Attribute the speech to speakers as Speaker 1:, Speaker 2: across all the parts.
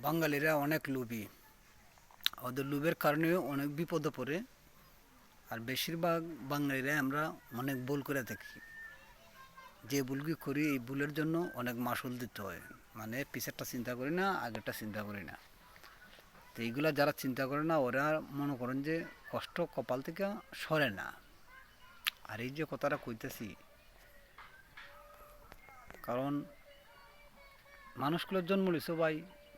Speaker 1: বাঙালিরা অনেক লোভী। ওদের লোভের কারণে অনেক বিপদে পড়ে। আর বেশিরভাগ বাঙালিরা আমরা অনেক ভুল করে থাকি। যে ভুলগুলি করি এই ভুলের জন্য অনেক মাসুল দিতে হয়। মানে পিছেরটা চিন্তা করি না, আগেরটা চিন্তা করি না। তো এইগুলা যারা চিন্তা করে না ওরা মনে করেন যে কষ্ট কপাল থেকে সরে না। আর এই যে কথাটা কইতেছি, কারণ মানুষগুলোর জন্ম লিছো ভাই,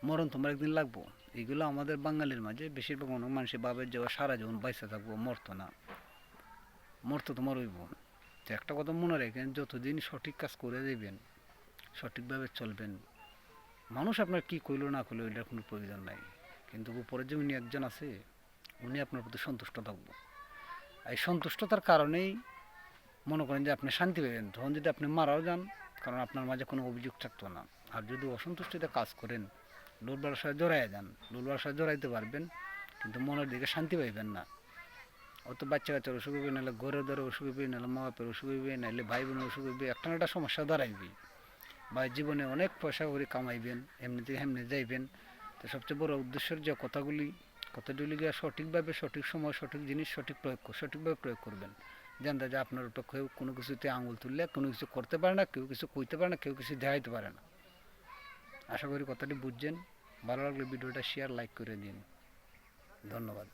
Speaker 1: মরণ তোমার একদিন লাগবো। এইগুলো আমাদের বাঙালির মাঝে বেশিরভাগ অনেক মানুষের ভাবে যে ও সারা জীবন বাইসা থাকবো, মরতো না। মরতো তোমার হইব। তো একটা কথা মনে রাখেন, যতদিন সঠিক কাজ করে দেবেন, সঠিকভাবে চলবেন, মানুষ আপনার কি কইলো না কইলো এটার কোনো প্রয়োজন নাই। কিন্তু উপরে যে উনি একজন আছে, উনি আপনার প্রতি সন্তুষ্ট থাকবো। এই সন্তুষ্টতার কারণেই মনে করেন যে আপনি শান্তি পাবেন। তখন যদি আপনি মারাও যান, কারণ আপনার মাঝে কোনো অভিযোগ থাকতো না। আর যদি অসন্তুষ্টিতে কাজ করেন, লোল ব্যবসায় জড়াইয়া যান, লোল ব্যবসায় জড়াইতে পারবেন, কিন্তু মনের দিকে শান্তি পাইবেন না। অত বাচ্চা কাচ্চার অসুখ হইবে, নাহলে ঘরে ধরে অসুখ হইবে, নাহলে মা বাপের অসুখ হইবে, নাহলে ভাই বোনের অসুখ হইবে, একটা না একটা সমস্যা দাঁড়াইবে। বা জীবনে অনেক পয়সা করে কামাইবেন, এমনিতে এমনি যাইবেন। তো সবচেয়ে বড় উদ্দেশ্যের যে কথাগুলি গিয়ে সঠিকভাবে সঠিক সময় সঠিক জিনিস সঠিকভাবে প্রয়োগ করবেন। জানতে যে আপনার উপর কেউ কোনো কিছুতে আঙুল তুললে কোনো কিছু করতে পারে না, কেউ কিছু কইতে পারে না, কেউ কিছু দেখাইতে পারে না। আশা করি কথাটি বুঝছেন। ভালো লাগলে ভিডিওটা শেয়ার লাইক করে দিন। ধন্যবাদ।